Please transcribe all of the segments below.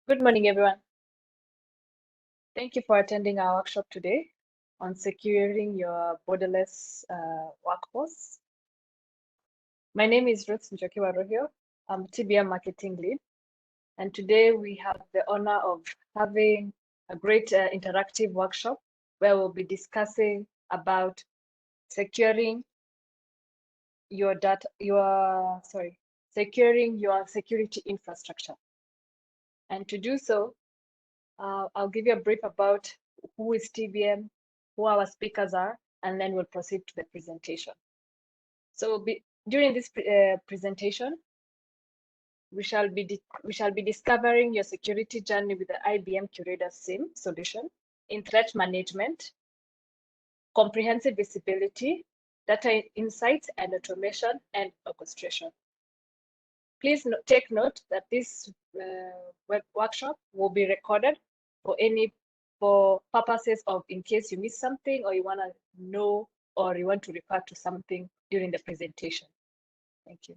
Good morning, everyone. Thank you for attending our workshop today on securing your borderless workforce. My name is Ruth Njokiwa-Rohio. I'm TBM Marketing Lead. And today we have the honor of having a great interactive workshop where we'll be discussing about securing your securing your security infrastructure. And to do so, I'll give you a brief about who is TBM, who our speakers are, and then we'll proceed to the presentation. So during this presentation, we shall be discovering your security journey with the IBM Qradar SIEM solution in threat management, comprehensive visibility, data insights, and automation and orchestration. Please take note that this workshop will be recorded for purposes of in case you miss something or you want to know or you want to refer to something during the presentation. Thank you.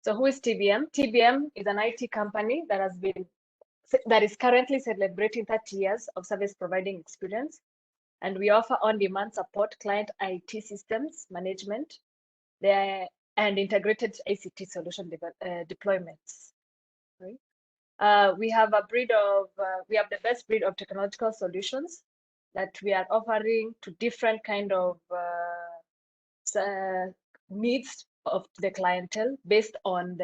So who is TBM? TBM is an IT company that is currently celebrating 30 years of service providing experience, and we offer on-demand support, client IT systems management, and integrated ICT solution deployments. Right? We have the best breed of technological solutions that we are offering to different kind of needs of the clientele based on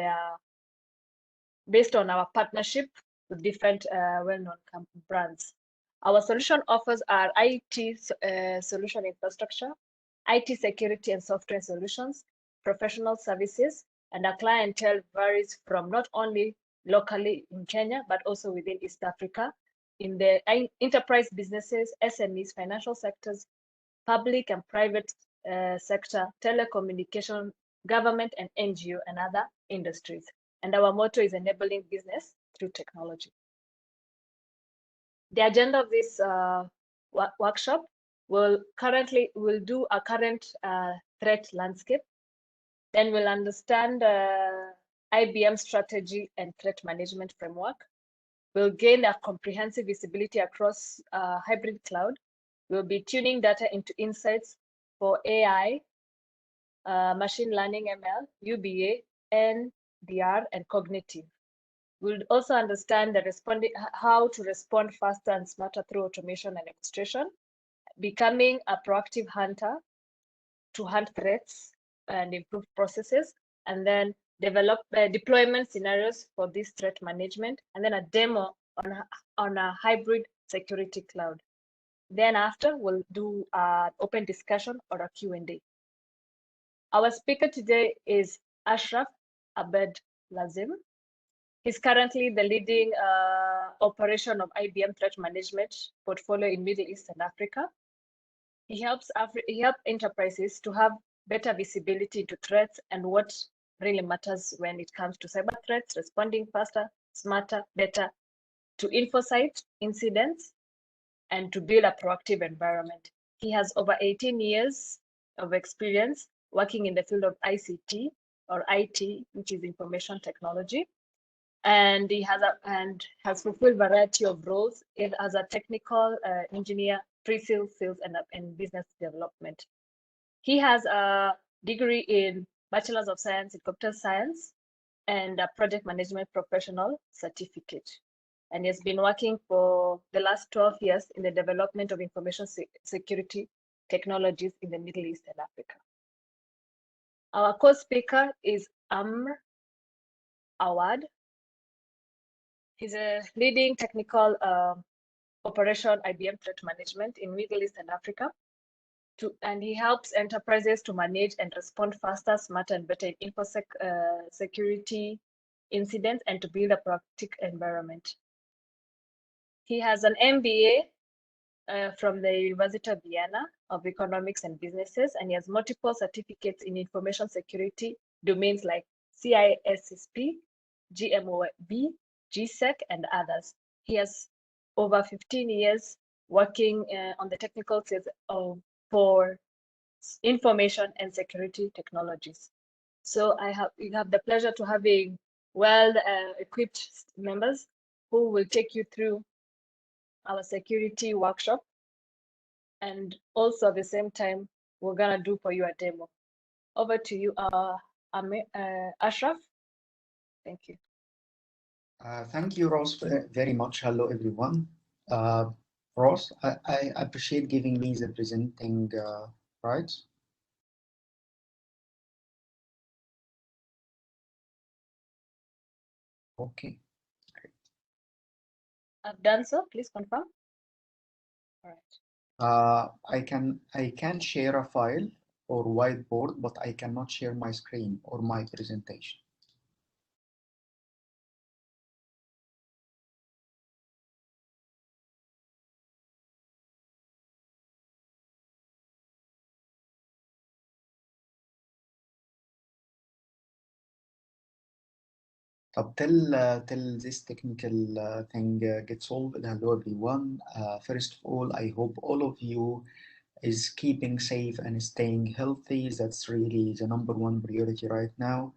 our partnership with different well-known brands. Our solution offers our IT solution infrastructure, IT security and software solutions, professional services, and our clientele varies from not only locally in Kenya, but also within East Africa, in the enterprise businesses, SMEs, financial sectors, public and private sector, telecommunication, government and NGO, and other industries. And our motto is enabling business through technology. The agenda of this workshop will do a current threat landscape. Then we'll understand IBM strategy and threat management framework. We'll gain a comprehensive visibility across hybrid cloud. We'll be tuning data into insights for AI, machine learning, ML, UBA, NDR, and cognitive. We'll also understand how to respond faster and smarter through automation and orchestration, becoming a proactive hunter to hunt threats and improve processes, and then develop deployment scenarios for this threat management, and then a demo on a hybrid security cloud. Then after, we'll do an open discussion or a Q&A. Our speaker today is Ashraf Abed Lazim. He's currently the leading operation of IBM threat management portfolio in Middle East and Africa. He helps enterprises to have better visibility into threats and what really matters when it comes to cyber threats, responding faster, smarter, better, to InfoSight incidents, and to build a proactive environment. He has over 18 years of experience working in the field of ICT or IT, which is information technology. And he has fulfilled a variety of roles as a technical engineer, pre-sales, sales, and business development. He has a degree in Bachelor's of Science in Computer Science and a project management professional certificate. And he has been working for the last 12 years in the development of information security technologies in the Middle East and Africa. Our co-speaker is Amr Awad. He's a leading technical operation IBM threat management in Middle East and Africa. And he helps enterprises to manage and respond faster, smarter, and better in InfoSec security incidents and to build a practical environment. He has an MBA from the University of Vienna of Economics and Businesses, and he has multiple certificates in information security domains like CISSP, GMOB, GSEC, and others. He has over 15 years working on the technical sales for information and security technologies. So we have the pleasure to having well-equipped members who will take you through our security workshop. And also at the same time, we're gonna do for you a demo. Over to you, Ashraf. Thank you. Thank you, Ross, very much. Hello, everyone. Ross, I appreciate giving me the presenting rights. Okay. I've done so. Please confirm. All right. I can share a file or whiteboard, but I cannot share my screen or my presentation. Till this technical thing gets solved. Hello everyone. First of all, I hope all of you is keeping safe and staying healthy. That's really the number one priority right now.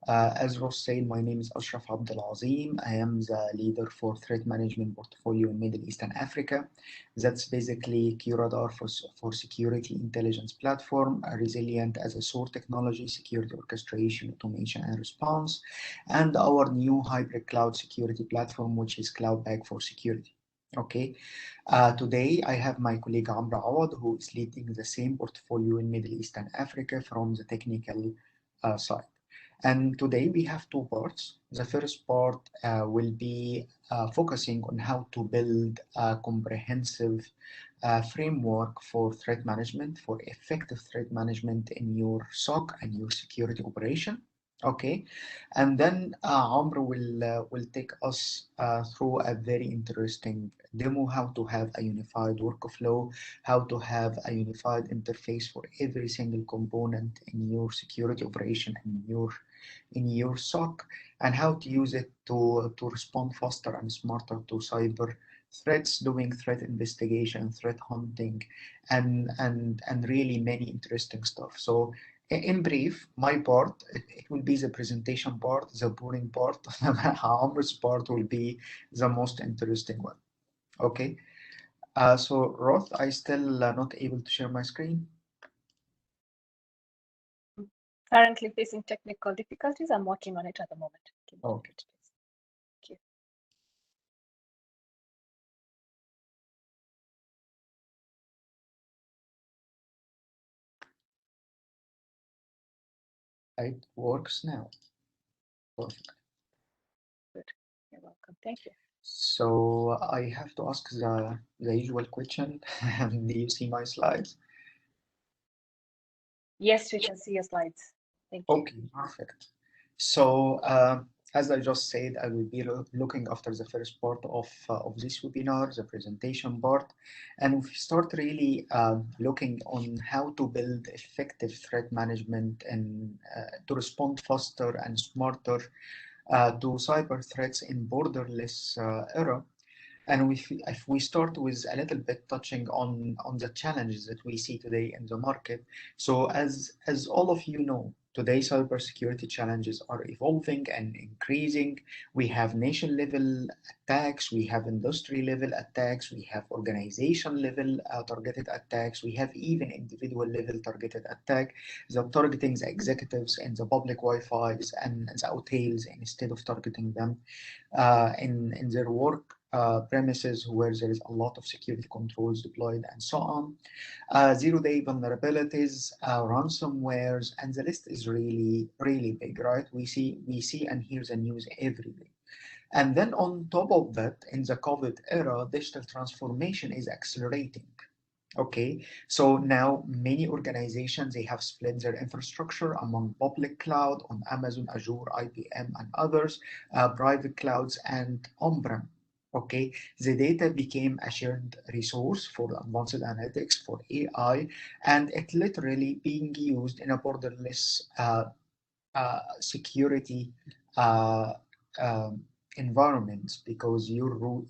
As Ross said, my name is Ashraf Abdelazim. I am the leader for threat management portfolio in Middle East and Africa. That's basically Qradar for security intelligence platform, resilient as a SOAR technology, security orchestration, automation, and response, and our new hybrid cloud security platform, which is Cloudback for security. Okay. Today, I have my colleague Amra Awad, who is leading the same portfolio in Middle East and Africa from the technical side. And today we have two parts. The first part will be focusing on how to build a comprehensive framework for threat management, for effective threat management in your SOC and your security operation. Okay, and then Amr will take us through a very interesting demo, how to have a unified workflow, how to have a unified interface for every single component in your security operation and in your SOC, and how to use it to respond faster and smarter to cyber threats, doing threat investigation, threat hunting, and really many interesting stuff. So in brief, my part, it will be the presentation part, the boring part. Amr's part will be the most interesting one. Okay. So Roth, I still not able to share my screen. Currently facing technical difficulties. I'm working on it at the moment. Okay. Thank you. It works now. Perfect. Good. You're welcome. Thank you. So I have to ask the usual question. Do you see my slides? Yes, we can see your slides. Thank you. Okay, perfect. So as I just said, I will be looking after the first part of this webinar, the presentation part, and we start really looking on how to build effective threat management and to respond faster and smarter to cyber threats in borderless era. And if we start with a little bit touching on the challenges that we see today in the market. So as all of you know, today cybersecurity challenges are evolving and increasing. We have nation level attacks, we have industry level attacks, we have organization level targeted attacks, we have even individual level targeted attack that targeting the executives and the public Wi-Fi's and the hotels instead of targeting them in their work premises where there is a lot of security controls deployed and so on. Zero-day vulnerabilities, ransomwares, and the list is really, really big, right? We see and hear the news every day. And then on top of that, in the COVID era, digital transformation is accelerating. Okay, so now many organizations, they have split their infrastructure among public cloud on Amazon, Azure, IBM, and others, private clouds, and on-prem. Okay, the data became a shared resource for advanced analytics, for AI, and it literally being used in a borderless security environments, because your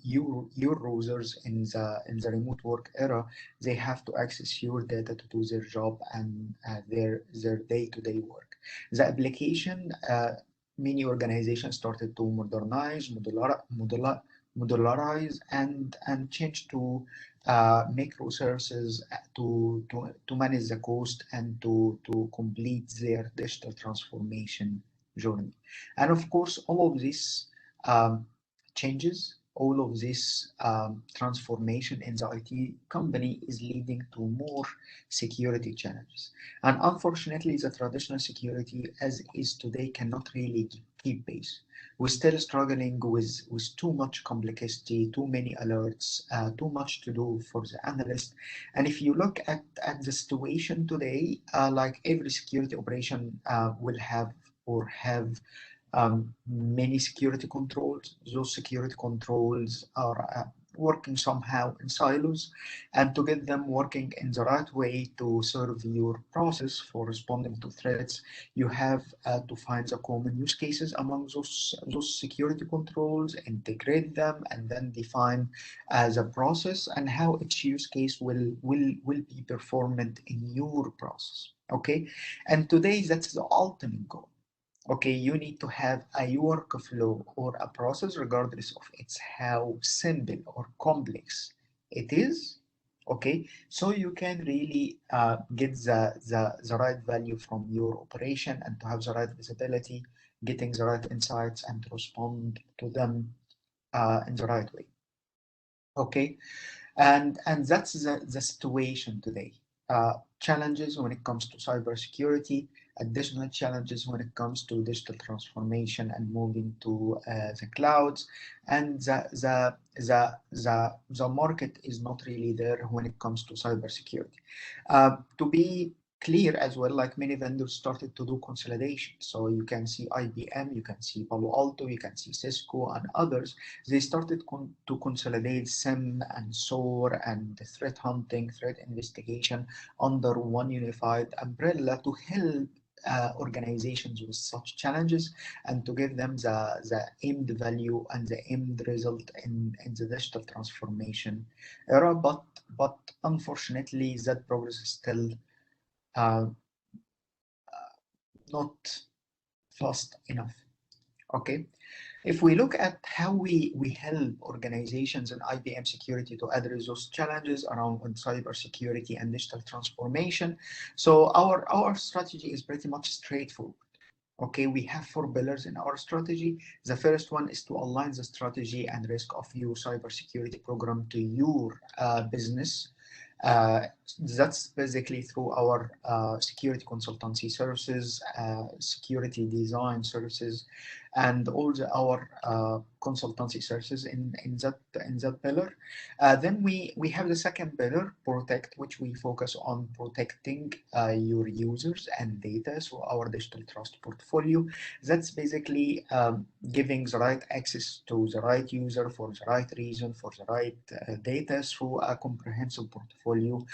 users in the remote work era, they have to access your data to do their job and their day-to-day work. The application many organizations started to modernize, modularize, and change to microservices to manage the cost and to complete their digital transformation journey. And of course, all of this changes, all of this transformation in the IT company is leading to more security challenges. And unfortunately, the traditional security as is today cannot really keep pace. We're still struggling with too much complexity, too many alerts, too much to do for the analyst. And if you look at the situation today, like every security operation will have or have many security controls. Those security controls are working somehow in silos, and to get them working in the right way to serve your process for responding to threats, you have to find the common use cases among those security controls, integrate them, and then define as a process and how each use case will be performed in your process. Okay, and today that's the ultimate goal. Okay, you need to have a workflow or a process, regardless of it's how simple or complex it is. Okay, so you can really get the right value from your operation and to have the right visibility, getting the right insights and to respond to them in the right way. Okay, and that's the situation today. Challenges when it comes to cybersecurity, additional challenges when it comes to digital transformation and moving to the clouds, and the market is not really there when it comes to cybersecurity. To be clear as well, like many vendors started to do consolidation. So you can see IBM, you can see Palo Alto, you can see Cisco and others. They started to consolidate SIEM and SOAR and threat hunting, threat investigation under one unified umbrella to help organizations with such challenges and to give them the aimed value and the aimed result in the digital transformation era. But unfortunately, that progress is still uh, not fast enough. Okay, if we look at how we help organizations in IBM security to address those challenges around cybersecurity and digital transformation, so our strategy is pretty much straightforward. Okay, we have four pillars in our strategy. The first one is to align the strategy and risk of your cybersecurity program to your business. Uh, that's basically through our security consultancy services, security design services, and all our consultancy services in that pillar. Then we have the second pillar, protect, which we focus on protecting your users and data. So our digital trust portfolio, that's basically giving the right access to the right user for the right reason for the right data through a comprehensive portfolio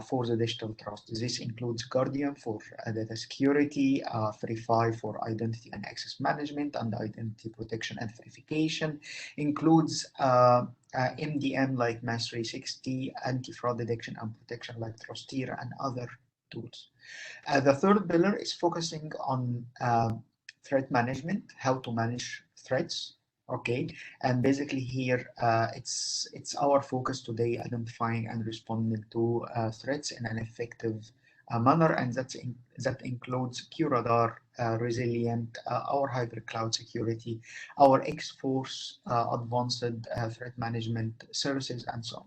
for the digital trust. This includes Guardian for data security, Verify for identity and access management and identity protection and verification, includes MDM like Mass 360, anti-fraud detection and protection like Trusteer and other tools. The third pillar is focusing on threat management, how to manage threats. Okay, and basically here it's our focus today identifying and responding to threats in an effective manner, and that includes Qradar, Resilient, our hybrid cloud security, our X-Force advanced threat management services, and so on.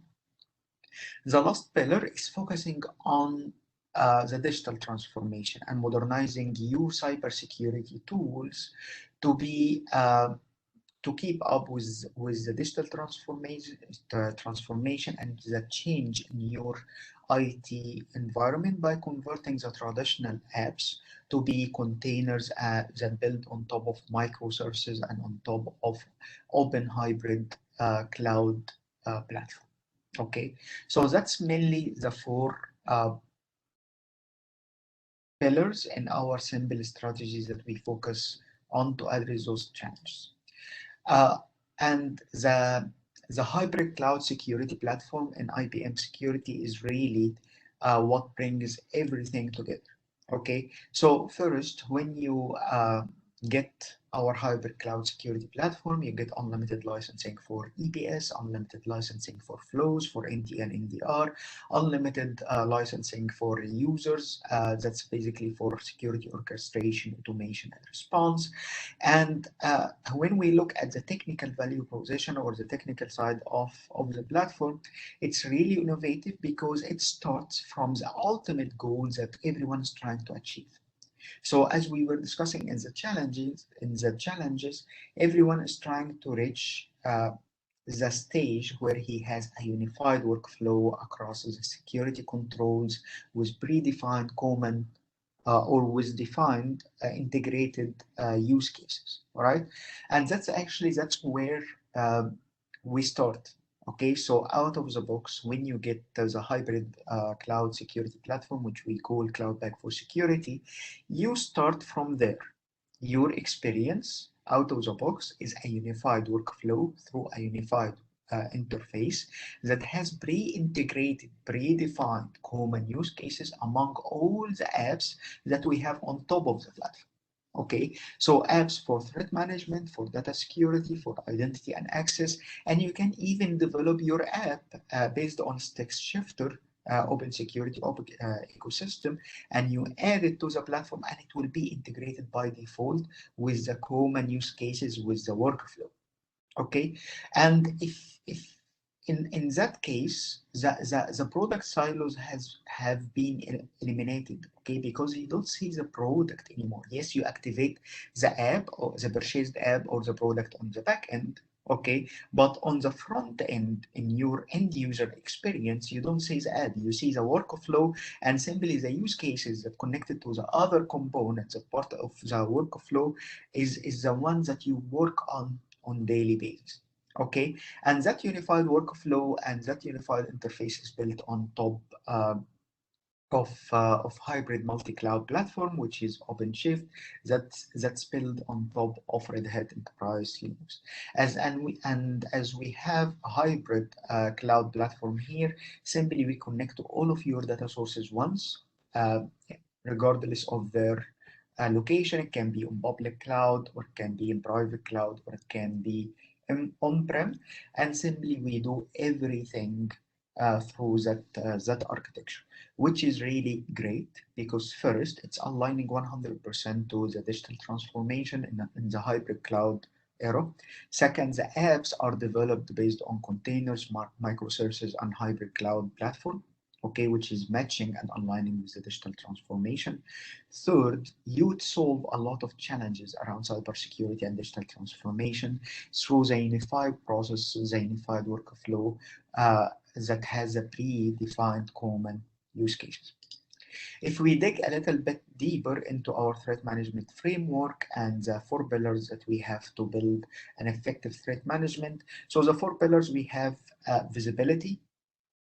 The last pillar is focusing on the digital transformation and modernizing your cybersecurity tools to be to keep up with the digital transformation and the change in your IT environment by converting the traditional apps to be containers that build on top of microservices and on top of open hybrid cloud platform. Okay, so that's mainly the four pillars in our simple strategies that we focus on to address those challenges. And the hybrid cloud security platform in IBM security is really what brings everything together. Okay, so first, when you get our hybrid cloud security platform. You get unlimited licensing for EBS, unlimited licensing for flows, for NT and NDR, unlimited licensing for users. That's basically for security orchestration, automation, and response. And when we look at the technical value proposition or the technical side of the platform, it's really innovative because it starts from the ultimate goal that everyone is trying to achieve. So as we were discussing in the challenges, everyone is trying to reach the stage where he has a unified workflow across the security controls with predefined common or with defined integrated use cases, all right? And that's where we start. Okay, so out of the box, when you get the hybrid cloud security platform, which we call Cloud Bag for Security, you start from there. Your experience out of the box is a unified workflow through a unified interface that has pre-integrated, predefined common use cases among all the apps that we have on top of the platform. Okay, so apps for threat management, for data security, for identity and access, and you can even develop your app based on text shifter open security ecosystem, and you add it to the platform, and it will be integrated by default with the common use cases with the workflow. Okay, and if in that case the product silos have been eliminated, okay, because you don't see the product anymore. Yes, you activate the app or the purchased app or the product on the back end, okay, but on the front end in your end user experience, you don't see the app, you see the workflow and simply the use cases that connected to the other components. A part of the workflow is the one that you work on daily basis. Okay, and that unified workflow and that unified interface is built on top of hybrid multi-cloud platform, which is OpenShift, that's built on top of Red Hat Enterprise Linux. As we have a hybrid cloud platform here, simply we connect to all of your data sources once, regardless of their location. It can be on public cloud, or it can be in private cloud, or it can be on-prem, and simply we do everything through that architecture, which is really great because first, it's aligning 100% to the digital transformation in the hybrid cloud era. Second, the apps are developed based on containers, microservices, and hybrid cloud platform, okay, which is matching and aligning with the digital transformation. Third, you'd solve a lot of challenges around cybersecurity and digital transformation through the unified process, the unified workflow that has a predefined common use cases. If we dig a little bit deeper into our threat management framework and the 4 pillars that we have to build an effective threat management. So the 4 pillars we have visibility,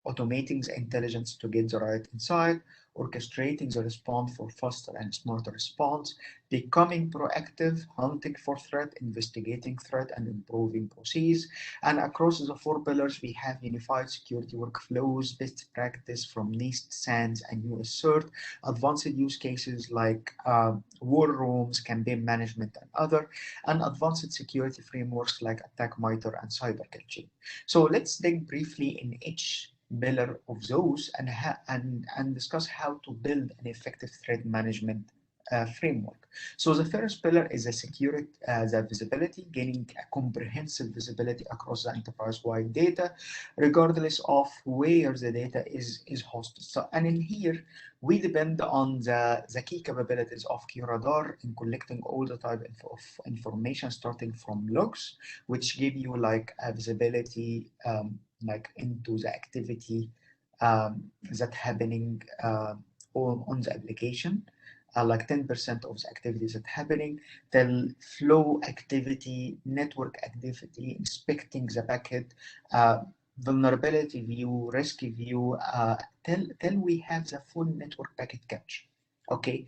automating the intelligence to get the right insight, orchestrating the response for faster and smarter response, becoming proactive, hunting for threat, investigating threat, and improving processes. And across the 4 pillars, we have unified security workflows, best practice from NIST, SANS, and US CERT, advanced use cases like war rooms, campaign management, and other, and advanced security frameworks like Attack Miter and Cyberkill Chain. So let's dig briefly in each pillar of those and discuss how to build an effective threat management framework. So the first pillar is the security, the visibility, gaining a comprehensive visibility across the enterprise-wide data, regardless of where the data is hosted. So, and in here, we depend on the key capabilities of Qradar in collecting all the type of information, starting from logs, which give you like a visibility like into the activity that happening on the application, like 10% of the activities that happening, the flow activity, network activity, inspecting the packet, vulnerability view, risk view, till we have the full network packet capture. Okay,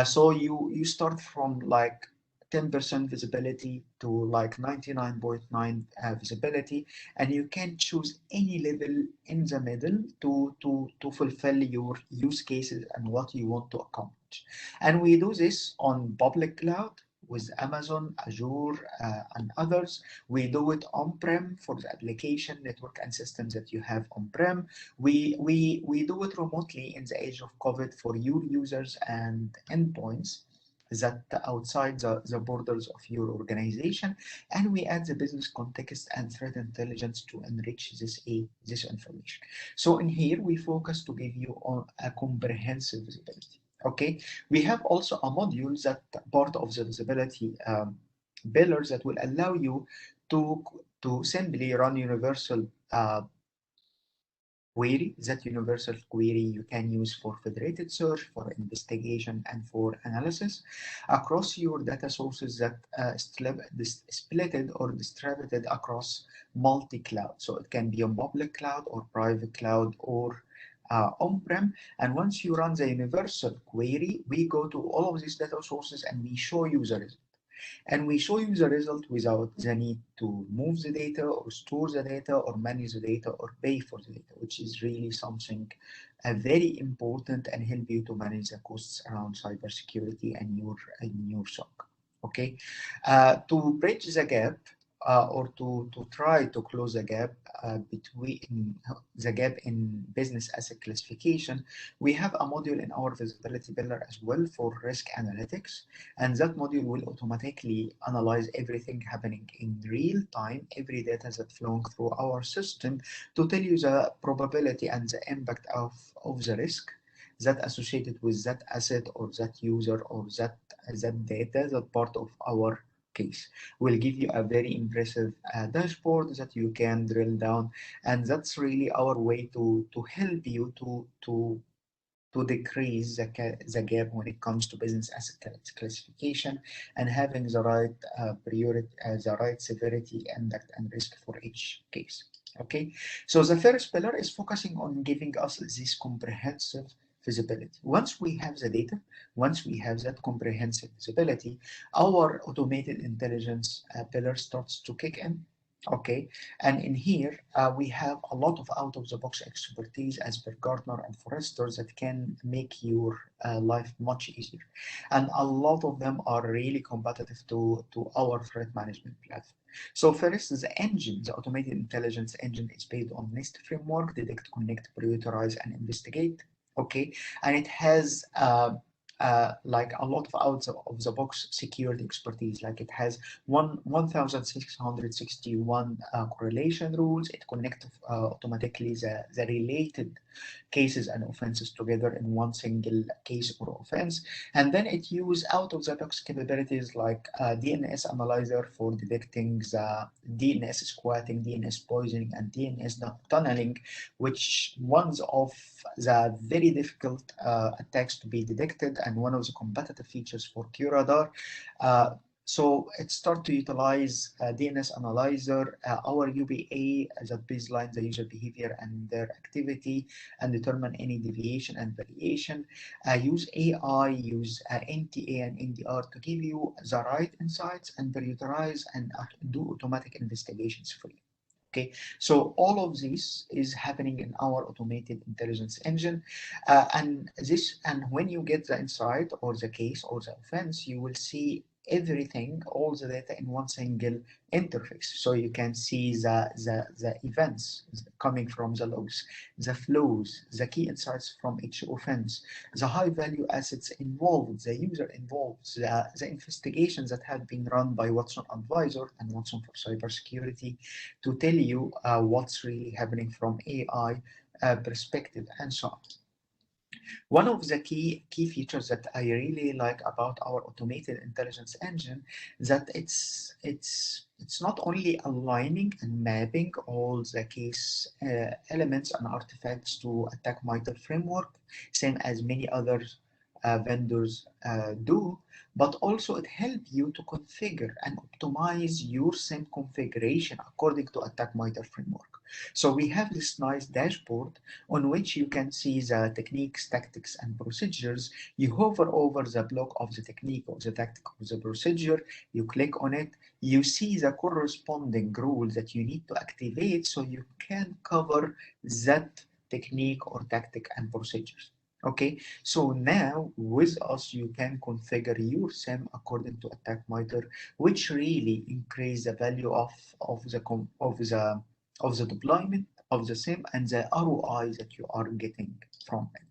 so you start from like 10% visibility to like 99.9 visibility, and you can choose any level in the middle to fulfill your use cases and what you want to accomplish. And we do this on public cloud with Amazon, Azure, and others. We do it on-prem for the application, network, and systems that you have on-prem. We do it remotely in the age of COVID for your users and endpoints that outside the borders of your organization, and we add the business context and threat intelligence to enrich this information. So in here we focus to give you on a comprehensive visibility. Okay, we have also a module that part of the visibility pillars that will allow you to simply run universal query. That universal query you can use for federated search, for investigation, and for analysis across your data sources that splitted or distributed across multi-cloud. So it can be on public cloud or private cloud or on-prem. And once you run the universal query, we go to all of these data sources and we show you the result. And we show you the result without the need to move the data or store the data or manage the data or pay for the data, which is really something very important and help you to manage the costs around cybersecurity and your SOC. Okay, to bridge the gap or to try to close the gap between the gap in business asset classification, we have a module in our visibility pillar as well for risk analytics, and that module will automatically analyze everything happening in real time, every data that flowing through our system, to tell you the probability and the impact of the risk that associated with that asset or that user or that data, that part of our case. Will give you a very impressive dashboard that you can drill down, and that's really our way to help you to decrease the gap when it comes to business asset classification and having the right priority, the right severity, impact, and risk for each case. Okay, so the first pillar is focusing on giving us this comprehensive visibility. Once we have the data, once we have that comprehensive visibility, our automated intelligence pillar starts to kick in. Okay, and in here we have a lot of out-of-the-box expertise as per Gartner and Forrester that can make your life much easier, and a lot of them are really competitive to our threat management platform. So first, the engine, the automated intelligence engine, is based on NIST framework: detect, connect, prioritize, and investigate. Okay, and it has like a lot of out-of-the-box security expertise. Like it has 1,661 correlation rules. It connects automatically the related cases and offenses together in one single case or offense. And then it uses out-of-the-box capabilities like DNS analyzer for detecting the DNS squatting, DNS poisoning, and DNS tunneling, which ones of the very difficult attacks to be detected and one of the competitive features for Qradar. So it starts to utilize DNS analyzer, our UBA that baseline the user behavior and their activity and determine any deviation and variation. Use AI, use NTA and NDR to give you the right insights and prioritize and do automatic investigations for you. Okay, so all of this is happening in our automated intelligence engine, and when you get the insight or the case or the offense, you will see everything, all the data in one single interface. So you can see the events coming from the logs, the flows, the key insights from each offense, the high value assets involved, the user involved, the investigations that have been run by Watson Advisor and Watson for Cybersecurity to tell you what's really happening from AI perspective and so on. One of the key features that I really like about our automated intelligence engine that it's not only aligning and mapping all the case elements and artifacts to attack MITRE framework, same as many other vendors do, but also it helps you to configure and optimize your SIEM configuration according to attack MITRE framework. So we have this nice dashboard on which you can see the techniques, tactics, and procedures. You hover over the block of the technique or the tactic or the procedure, you click on it, you see the corresponding rule that you need to activate so you can cover that technique or tactic and procedures. Okay, so now with us, you can configure your SIEM according to attack meter, which really increase the value of the deployment of the SIEM and the ROI that you are getting from it.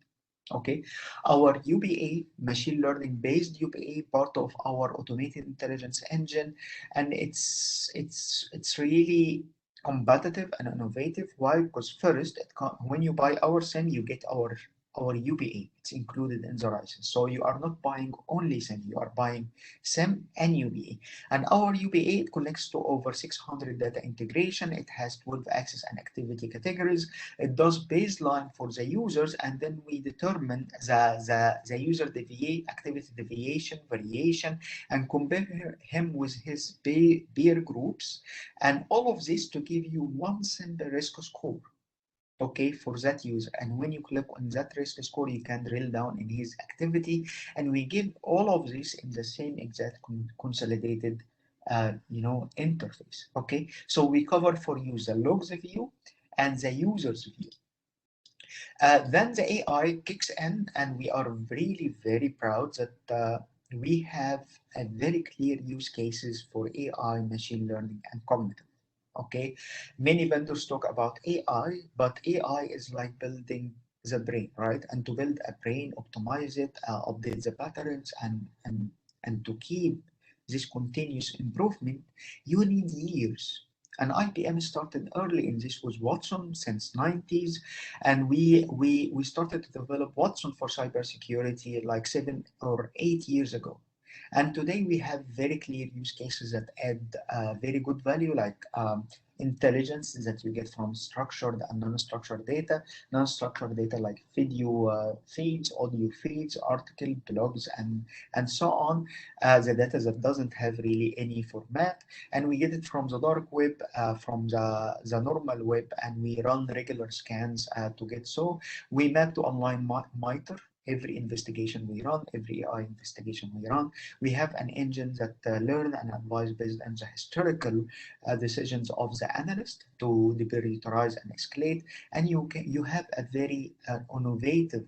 Okay, our UBA, machine learning based UBA, part of our automated intelligence engine, and it's really competitive and innovative. Why? Because first, when you buy our SIM, you get our UBA. It's included in the license. So you are not buying only SIM, you are buying SIM and UBA. And our UBA, it connects to over 600 data integration. It has 12 access and activity categories. It does baseline for the users, and then we determine the user activity deviation, variation, and compare him with his peer groups. And all of this to give you one simple risk score, okay, for that user. And when you click on that risk score, you can drill down in his activity, and we give all of this in the same exact consolidated interface. Okay, so we cover for you the logs view and the user's view. Then the AI kicks in, and we are really very proud that we have a very clear use cases for AI, machine learning, and cognitive. Okay, many vendors talk about AI, but AI is like building the brain, right? And to build a brain, optimize it, update the patterns, and to keep this continuous improvement, you need years. And IBM started early in this with Watson since 90s, and we started to develop Watson for cybersecurity like 7 or 8 years ago. And today we have very clear use cases that add very good value, like intelligence that you get from structured and non-structured data. Non-structured data like video feeds, audio feeds, article, blogs, and so on. The data that doesn't have really any format, and we get it from the dark web, from the normal web, and we run regular scans to get. So we map to online MITRE. Every investigation we run, every AI investigation we run, we have an engine that learn and advise based on the historical decisions of the analyst to deprioritize and escalate. And you have a very innovative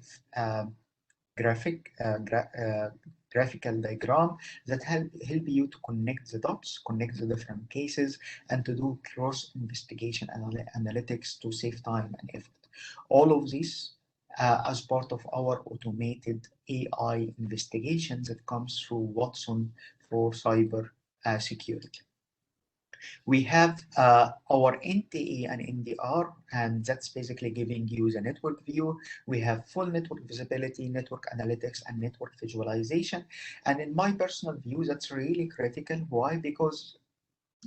graphical diagram that help you to connect the dots, connect the different cases, and to do cross investigation analytics to save time and effort. All of this as part of our automated AI investigations that comes through Watson for cyber security. We have our NTA and NDR, and that's basically giving you the network view. We have full network visibility, network analytics, and network visualization. And in my personal view, that's really critical. Why? Because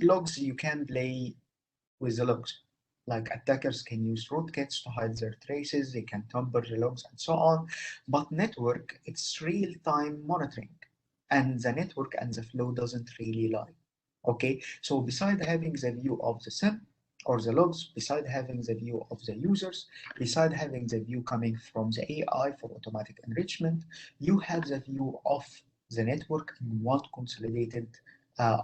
logs, you can play with the logs. Like attackers can use rootkits to hide their traces, they can tamper the logs and so on. But network, it's real-time monitoring, and the network and the flow doesn't really lie. Okay, so beside having the view of the SIM or the logs, beside having the view of the users, beside having the view coming from the AI for automatic enrichment, you have the view of the network in one consolidated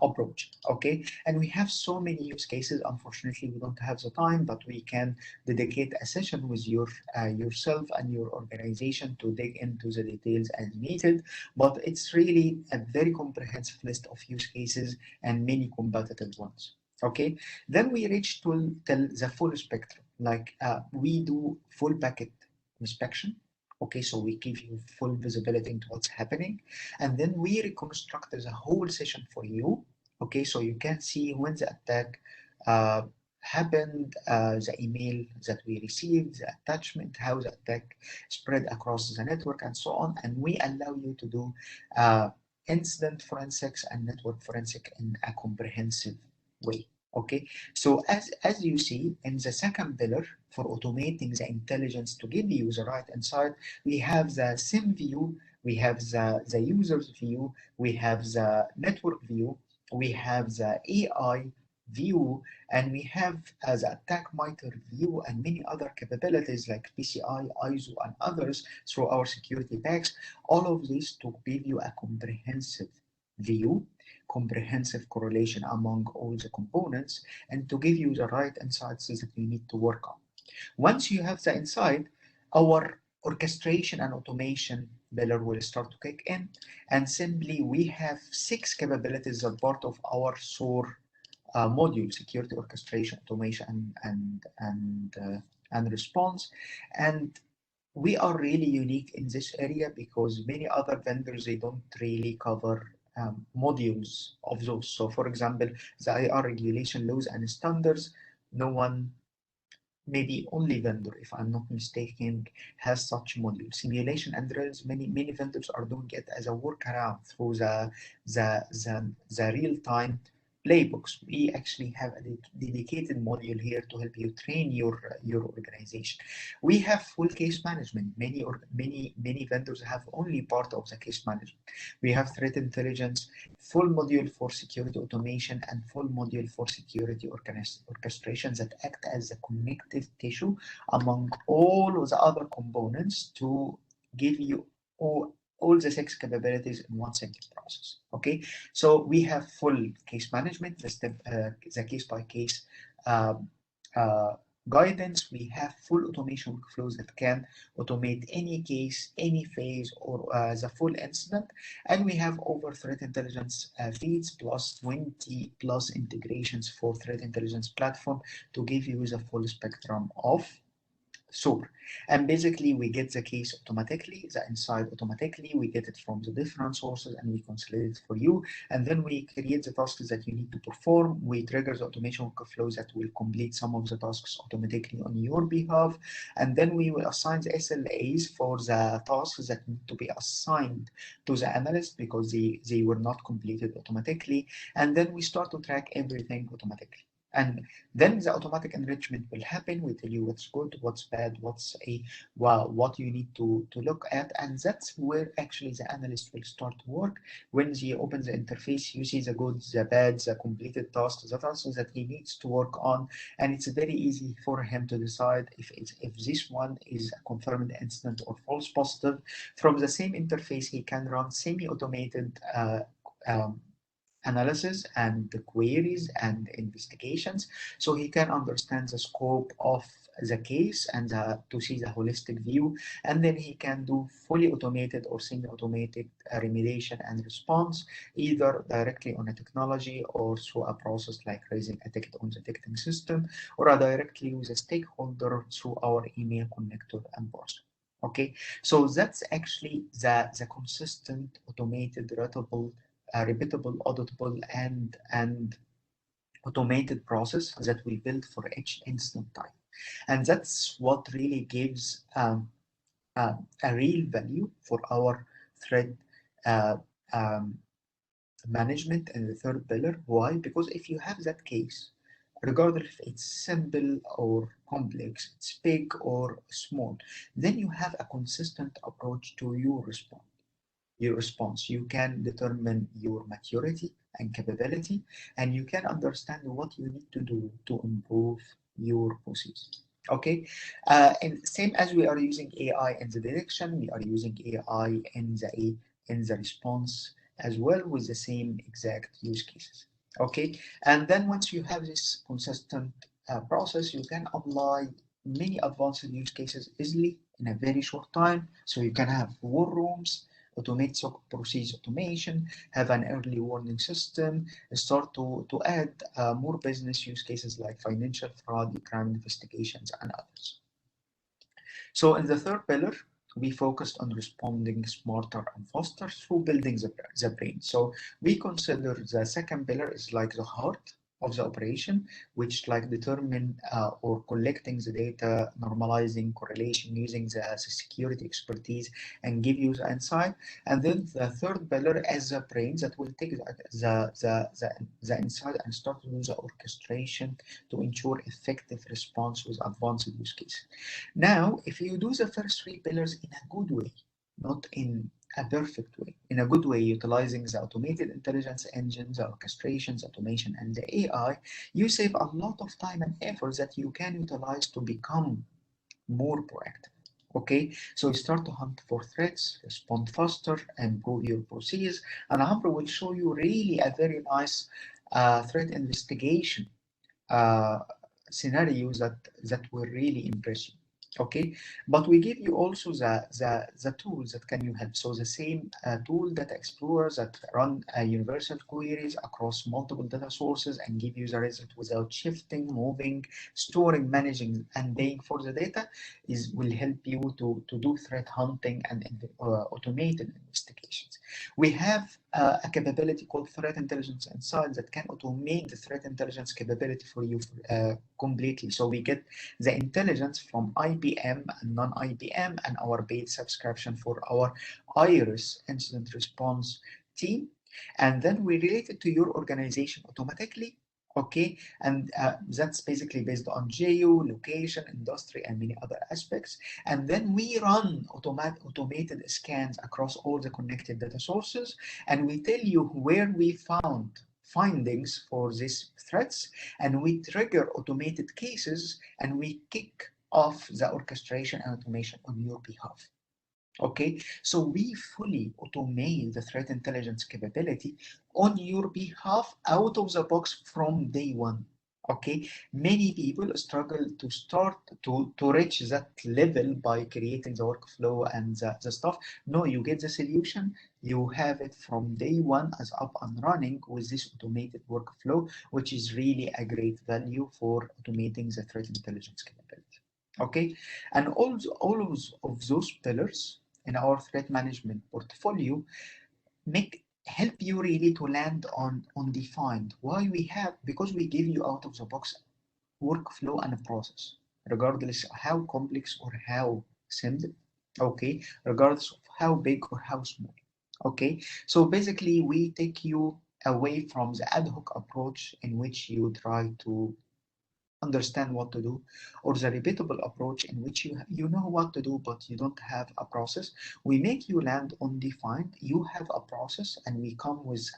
approach. Okay, and we have so many use cases. Unfortunately, we don't have the time, but we can dedicate a session with yourself and your organization to dig into the details as needed. But it's really a very comprehensive list of use cases and many competitive ones. Okay, then we reach to the full spectrum. Like we do full packet inspection. Okay, so we give you full visibility into what's happening, and then we reconstruct the whole session for you. Okay, so you can see when the attack happened, the email that we received, the attachment, how the attack spread across the network, and so on. And we allow you to do incident forensics and network forensic in a comprehensive way. Okay, so as you see in the second pillar for automating the intelligence to give you the right insight, we have the SIM view, we have the user's view, we have the network view, we have the AI view, and we have the attack meter view and many other capabilities like PCI, ISO, and others through our security packs. All of this to give you a comprehensive view, comprehensive correlation among all the components, and to give you the right insights that you need to work on. Once you have the insight, our orchestration and automation pillar will start to kick in, and simply we have 6 capabilities that part of our SOAR module: security, orchestration, automation, and response. And we are really unique in this area because many other vendors, they don't really cover modules of those. So for example, the IR regulation laws and standards, no one, maybe only vendor, if I'm not mistaken, has such module. Simulation and drills, many vendors are doing it as a workaround through the real-time playbooks. We actually have a dedicated module here to help you train your organization. We have full case management. Many vendors have only part of the case management. We have threat intelligence, full module for security automation, and full module for security orchestration that act as a connective tissue among all of the other components to give you all the 6 capabilities in one single process. Okay, so we have full case management, the case by case guidance. We have full automation workflows that can automate any case, any phase, or the full incident. And we have over threat intelligence feeds plus 20 plus integrations for threat intelligence platform to give you the full spectrum of SOAR. And basically we get the case automatically, the insight automatically, we get it from the different sources and we consolidate it for you. And then we create the tasks that you need to perform. We trigger the automation workflows that will complete some of the tasks automatically on your behalf. And then we will assign the SLAs for the tasks that need to be assigned to the analyst because they were not completed automatically. And then we start to track everything automatically. And then the automatic enrichment will happen. We tell you what's good, what's bad, what you need to look at. And that's where actually the analyst will start to work. When he opens the interface, you see the good, the bad, the completed tasks, the tasks that he needs to work on. And it's very easy for him to decide if this one is a confirmed incident or false positive. From the same interface, he can run semi-automated analysis and the queries and investigations, so he can understand the scope of the case and to see the holistic view. And then he can do fully automated or semi-automated remediation and response, either directly on a technology or through a process like raising a ticket on the ticketing system, or directly with a stakeholder through our email connector and parser. Okay, so that's actually the consistent, automated, repeatable, auditable, and automated process that we build for each incident type. And that's what really gives a real value for our threat management in the third pillar. Why? Because if you have that case, regardless if it's simple or complex, it's big or small, then you have a consistent approach to your response. You can determine your maturity and capability, and you can understand what you need to do to improve your process. Okay, and same as we are using AI in the detection, we are using AI in the response as well, with the same exact use cases. Okay, and then once you have this consistent process, you can apply many advanced use cases easily in a very short time. So you can have war rooms, automate SOC process automation, have an early warning system, start to add more business use cases like financial fraud, crime investigations, and others. So in the third pillar, we focused on responding smarter and faster through building the brain. So we consider the second pillar is like the heart of the operation, which like determine or collecting the data, normalizing correlation, using the security expertise and give you the insight. And then the third pillar is the brain that will take the insight and start to do the orchestration to ensure effective response with advanced use cases. Now, if you do the first 3 pillars in a good way, not in a perfect way, in a good way, utilizing the automated intelligence engines, the orchestrations, automation, and the AI, you save a lot of time and effort that you can utilize to become more proactive. Okay, so you start to hunt for threats, respond faster, improve your procedures, and Amr will show you really a very nice threat investigation scenarios that will really impress you. Okay, but we give you also the tools that can you help. So the same tool that explorers that run universal queries across multiple data sources and give you the result without shifting, moving, storing, managing, and paying for the data will help you to do threat hunting and automated investigations. We have a capability called Threat Intelligence Insights that can automate the threat intelligence capability for you completely. So we get the intelligence from IBM and non-IBM and our paid subscription for our IRIS incident response team. And then we relate it to your organization automatically. Okay, and that's basically based on geo, location, industry, and many other aspects. And then we run automated scans across all the connected data sources, and we tell you where we found findings for these threats, and we trigger automated cases, and we kick off the orchestration and automation on your behalf. Okay, so we fully automate the threat intelligence capability on your behalf out of the box from day one. Okay, many people struggle to start to reach that level by creating the workflow and the stuff. No, you get the solution, you have it from day one as up and running with this automated workflow, which is really a great value for automating the threat intelligence capability. Okay, and all of those pillars in our threat management portfolio help you really to land on defined. Why we have? Because we give you out of the box workflow and a process, regardless of how complex or how simple. Okay, regardless of how big or how small. Okay, so basically we take you away from the ad hoc approach in which you try to understand what to do, or the repeatable approach in which you know what to do but you don't have a process. We make you land on defined. You have a process, and we come with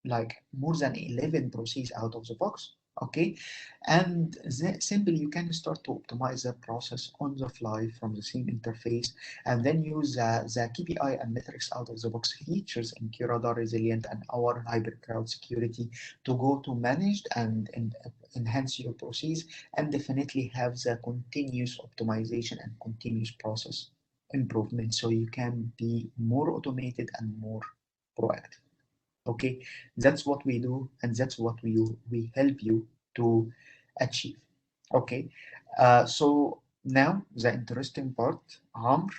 like more than 11 processes out of the box. Okay, and simply you can start to optimize the process on the fly from the same interface, and then use the KPI and metrics out of the box features in Qradar Resilient and our hybrid cloud security to go to managed and enhance your process, and definitely have the continuous optimization and continuous process improvement so you can be more automated and more proactive. Okay, that's what we do, and that's what we help you to achieve. Okay, so now the interesting part, Amr,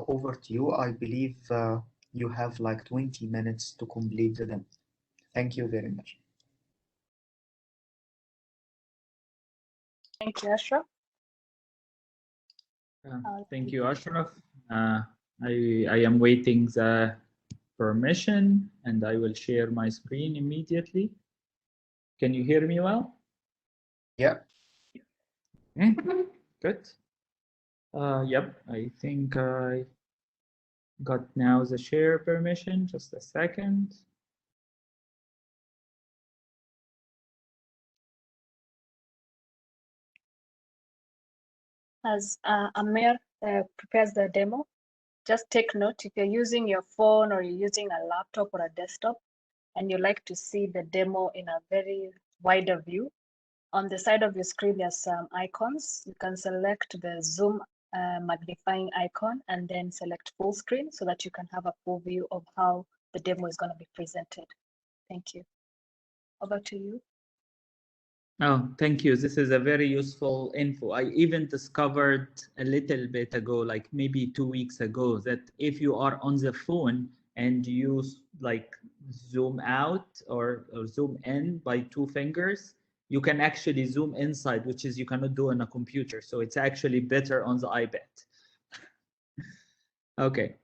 over to you. I believe you have like 20 minutes to complete the demo. Thank you very much. Thank you, Ashraf. Thank you, Ashraf. I am waiting the permission, and I will share my screen immediately. Can you hear me well? Yeah. Good. Yep, I think I got now the share permission. Just a second. As Amir prepares the demo, just take note, if you're using your phone or you're using a laptop or a desktop and you like to see the demo in a very wider view, on the side of your screen there's some icons. You can select the zoom magnifying icon and then select full screen so that you can have a full view of how the demo is going to be presented. Thank you. Over to you. Oh, thank you. This is a very useful info. I even discovered a little bit ago, like maybe 2 weeks ago, that if you are on the phone and you like zoom out or zoom in by 2 fingers, you can actually zoom inside, which is you cannot do on a computer. So it's actually better on the iPad. Okay.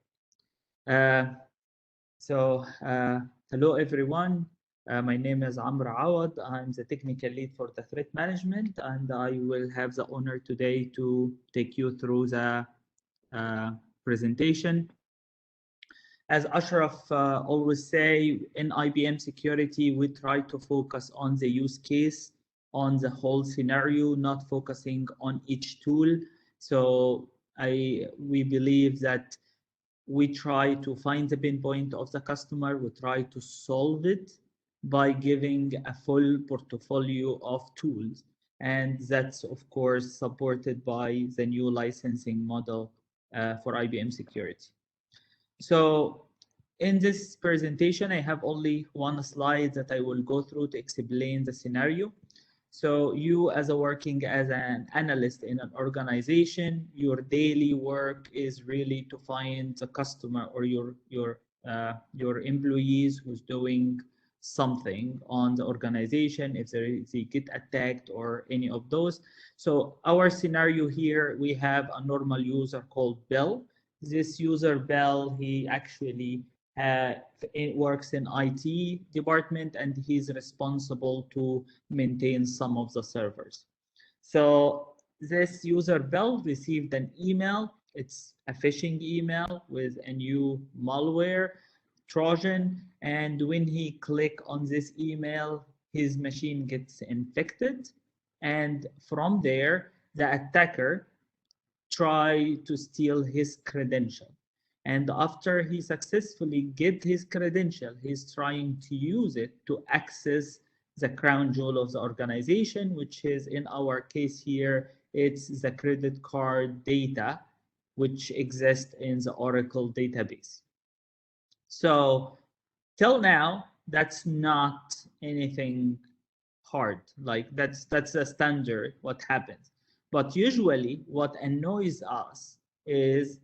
Hello, everyone. My name is Amr Awad. I'm the technical lead for the threat management, and I will have the honor today to take you through the presentation. As Ashraf always say, in IBM security, we try to focus on the use case, on the whole scenario, not focusing on each tool. So we believe that we try to find the pinpoint of the customer, we try to solve it by giving a full portfolio of tools. and that's of course supported by the new licensing model for IBM security. So in this presentation, I have only one slide that I will go through to explain the scenario. So you as working as an analyst in an organization, your daily work is really to find the customer or your employees who's doing something on the organization, if they get attacked or any of those. So our scenario here, we have a normal user called Bill. This user Bill, he actually works in IT department and he's responsible to maintain some of the servers. So this user Bill received an email. It's a phishing email with a new malware Trojan, and when he click on this email, his machine gets infected, and from there the attacker try to steal his credential. And after he successfully get his credential, he's trying to use it to access the crown jewel of the organization, which is in our case here, it's the credit card data, which exists in the Oracle database. So till now, that's not anything hard. Like that's a standard what happens. But usually what annoys us is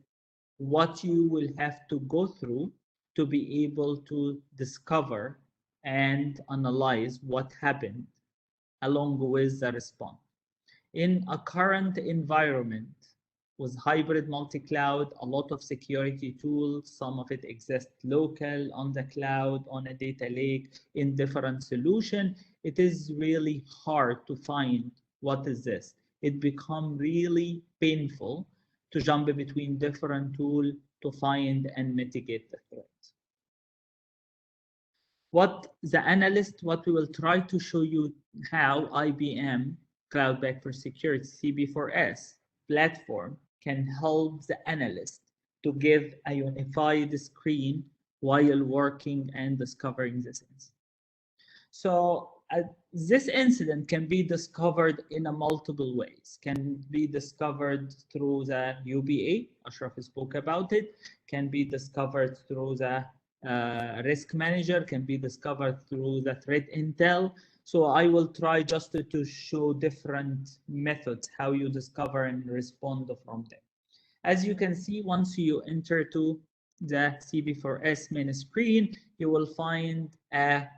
what you will have to go through to be able to discover and analyze what happened along with the response. In a current environment with hybrid multi-cloud, a lot of security tools, some of it exists local, on the cloud, on a data lake, in different solution, it is really hard to find what is this. It becomes really painful to jump between different tools to find and mitigate the threat. What we will try to show you how IBM Cloud Vector Security CB4S platform can help the analyst to give a unified screen while working and discovering this incident. So this incident can be discovered in a multiple ways. Can be discovered through the UBA, Ashraf spoke about it, can be discovered through the risk manager, can be discovered through the threat intel. So I will try just to show different methods how you discover and respond from them. As you can see, once you enter to the CB4S main screen, you will find a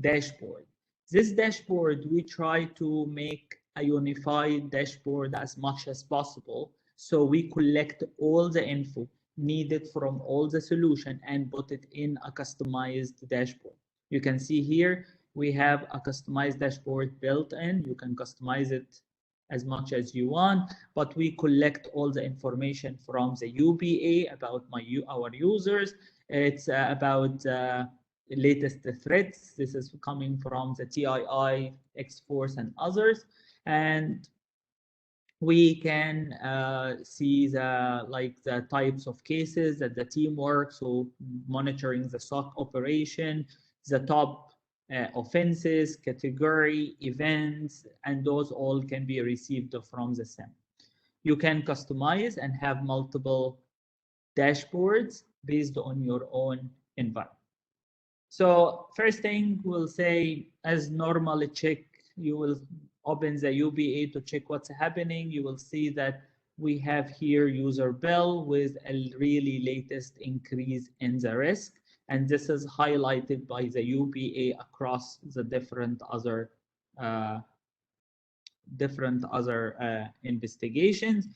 dashboard. This dashboard, we try to make a unified dashboard as much as possible. So we collect all the info needed from all the solution and put it in a customized dashboard. You can see here, we have a customized dashboard built in. You can customize it as much as you want, but we collect all the information from the UBA about our users. It's about latest threats. This is coming from the TII, X-Force, and others. And we can see the types of cases that the team works, so monitoring the SOC operation, the top offenses, category, events, and those all can be received from the SIEM. You can customize and have multiple dashboards based on your own environment. So first thing we'll say, as normal check, you will open the UBA to check what's happening. You will see that we have here user Bill with a really latest increase in the risk. And this is highlighted by the UBA across the different other investigations.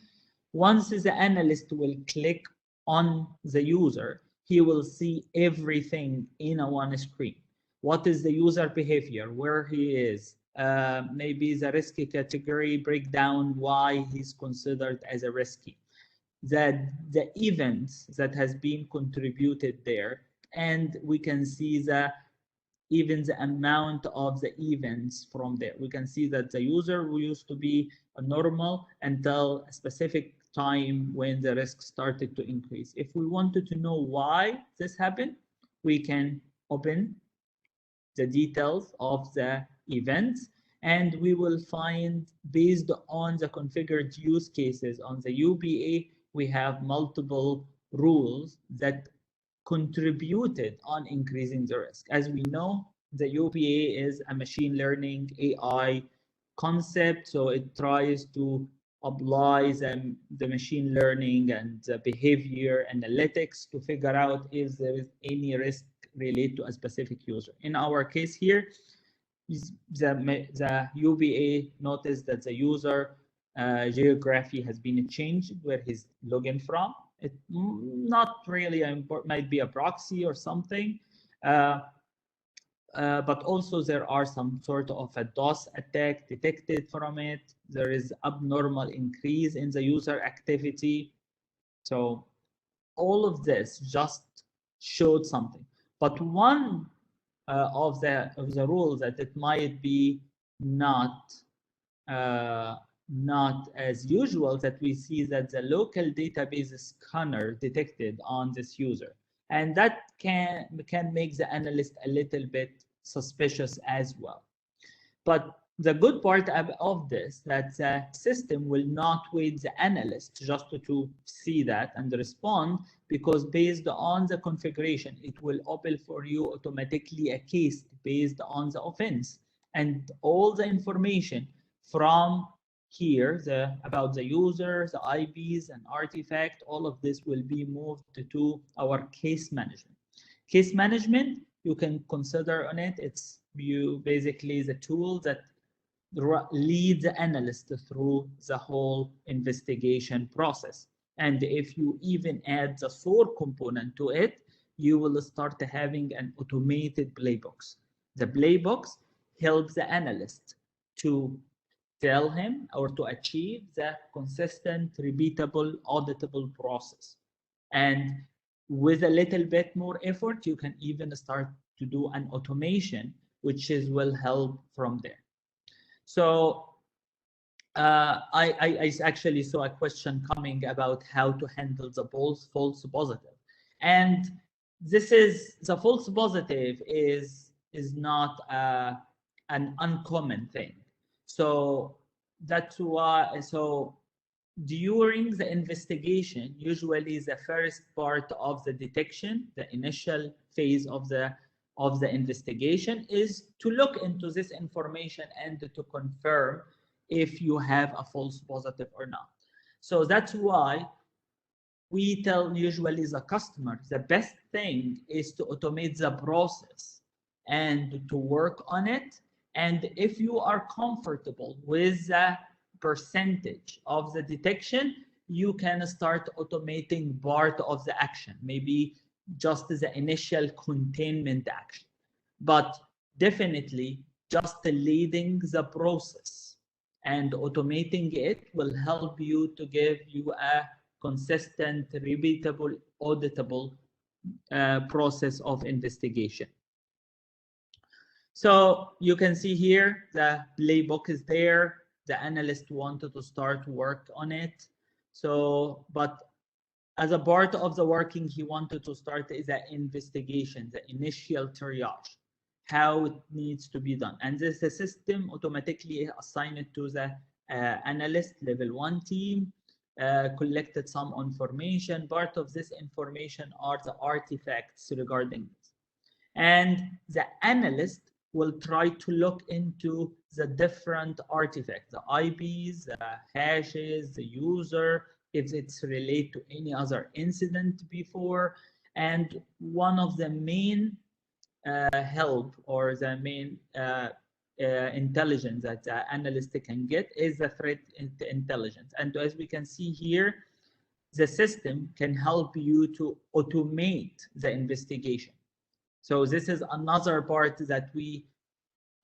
Once the analyst will click on the user, he will see everything in a one screen. What is the user behavior, where he is, maybe the risky category breakdown, why he's considered as a risky, the events that has been contributed there, and we can see even the amount of the events from there. We can see that the user who used to be a normal until a specific time when the risk started to increase. If we wanted to know why this happened, we can open the details of the events, And we will find, based on the configured use cases on the UBA, we have multiple rules that contributed on increasing the risk. As we know, the UBA is a machine learning AI concept, so it tries to apply the machine learning and the behavior analytics to figure out if there is any risk related to a specific user. In our case here, the UBA noticed that the user geography has been changed, where he's logging from. It not really important, might be a proxy or something, but also there are some sort of a DOS attack detected from it. There is abnormal increase in the user activity. So all of this just showed something. But one of the rules that it might be not as usual, that we see that the local database scanner detected on this user, and that can make the analyst a little bit suspicious as well. But the good part of this, that the system will not wait the analyst just to see that and respond, because based on the configuration, it will open for you automatically a case based on the offense, and all the information from here, about the user, the IPs and artifact, all of this will be moved to our case management. Case management, you can consider on it, it's basically the tool that lead the analyst through the whole investigation process. And if you even add the SOAR component to it, you will start having an automated playbox. The playbox helps the analyst to tell him or to achieve the consistent, repeatable, auditable process. And with a little bit more effort, you can even start to do an automation, which will help from there. So I actually saw a question coming about how to handle the false positive. And this is, the false positive is not an uncommon thing. So that's why, so during the investigation, usually the first part of the detection, the initial phase of the investigation, is to look into this information and to confirm if you have a false positive or not. So that's why we tell usually the customer the best thing is to automate the process and to work on it. And if you are comfortable with the percentage of the detection, you can start automating part of the action, maybe just the initial containment action. But definitely just leading the process and automating it will help you to give you a consistent, repeatable, auditable process of investigation. So you can see here the playbook is there. The analyst wanted to start work on it. So, but as a part of the working, he wanted to start is an investigation, the initial triage, how it needs to be done. And this the system automatically assigned it to the analyst level 1 team, collected some information. Part of this information are the artifacts regarding this. And the analyst will try to look into the different artifacts, the IPs, the hashes, the user, if it's related to any other incident before. And one of the main help or the main intelligence that the analyst can get is the threat intelligence. And as we can see here, the system can help you to automate the investigation. So this is another part that we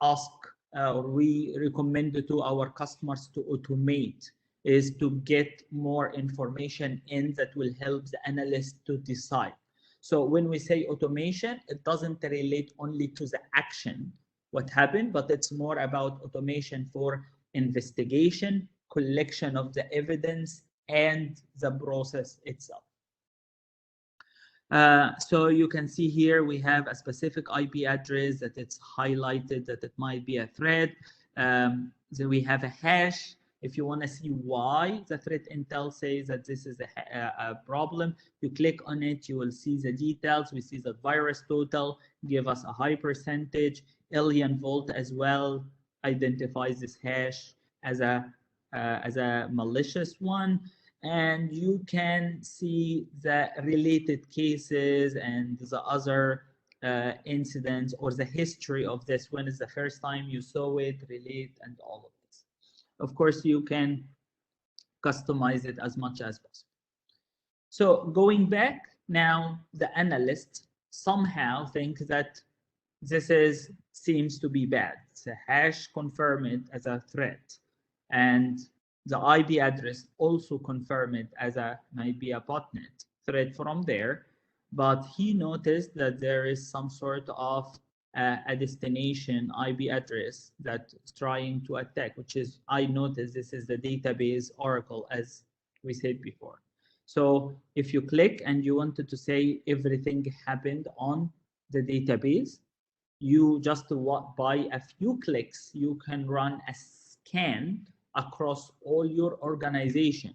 ask or we recommend to our customers to automate, is to get more information in that will help the analyst to decide. So when we say automation, it doesn't relate only to the action, what happened, but it's more about automation for investigation, collection of the evidence, and the process itself. So you can see here we have a specific IP address that it's highlighted that it might be a threat. So we have a hash. If you want to see why the threat intel says that this is a problem, you click on it, you will see the details. We see that virus total give us a high percentage. Alien Vault as well identifies this hash as a malicious one. And you can see the related cases and the other incidents or the history of this. When is the first time you saw it, relate, and all of this. Of course, you can customize it as much as possible. So going back now, the analyst somehow think that this seems to be bad. The hash confirm it as a threat, and the IP address also confirm it as might be a botnet threat from there. But he noticed that there is some sort of a destination IP address that's trying to attack, which is, I noticed this is the database Oracle, as we said before. So if you click and you wanted to say everything happened on the database, you just by a few clicks, you can run a scan across all your organization,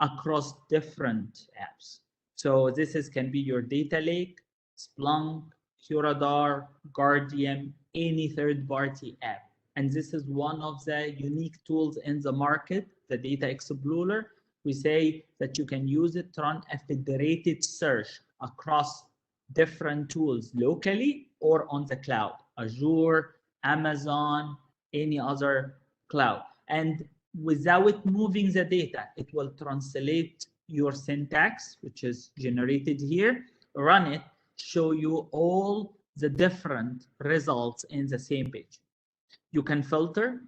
across different apps. So this can be your data lake, Splunk, Qradar, Guardian, any third-party app. And this is one of the unique tools in the market, the Data Explorer. We say that you can use it to run a federated search across different tools locally or on the cloud, Azure, Amazon, any other cloud. And without moving the data, it will translate your syntax, which is generated here, run it, show you all the different results in the same page. You can filter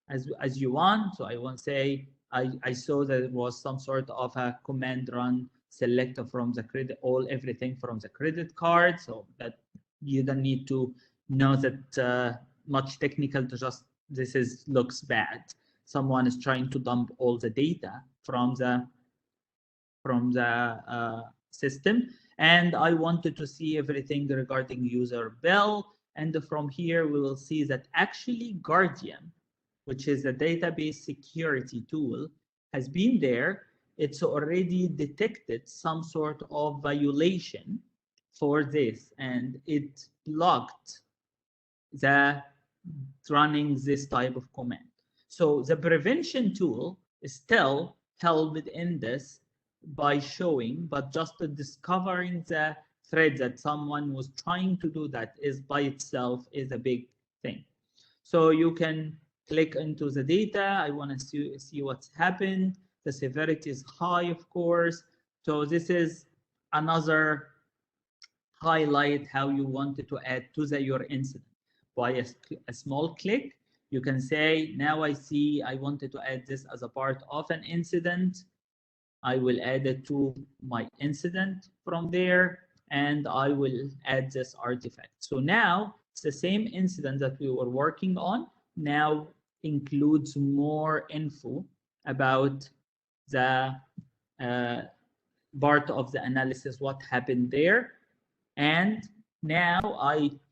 as you want. So I want to say, I saw that it was some sort of a command run select from the credit, everything from the credit card, so that you don't need to know that much technical to just, looks bad. Someone is trying to dump all the data from the system, and I wanted to see everything regarding user bill. And from here, we will see that actually Guardian, which is a database security tool, has been there. It's already detected some sort of violation for this, and it blocked the running this type of command. So the prevention tool is still held within this by showing, but just discovering the thread that someone was trying to do that is by itself is a big thing. So you can click into the data. I want to see what's happened. The severity is high, of course. So this is another highlight how you wanted to add to your incident. By a small click, you can say, now I see I wanted to add this as a part of an incident. I will add it to my incident from there, and I will add this artifact. So now it's the same incident that we were working on, now includes more info about the part of the analysis, what happened there. And now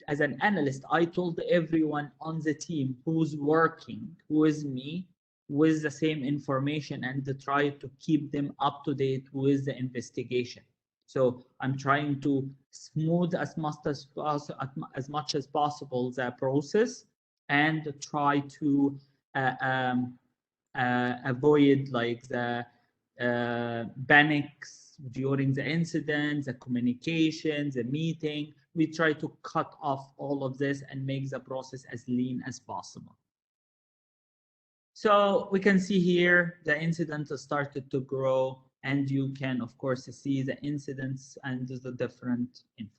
as an analyst, I told everyone on the team who's working with me with the same information and to try to keep them up to date with the investigation. So I'm trying to smooth as much as possible the process and try to avoid like the panics during the incident, the communication, the meeting. We try to cut off all of this and make the process as lean as possible. So we can see here the incidents started to grow, and you can, of course, see the incidents and the different info.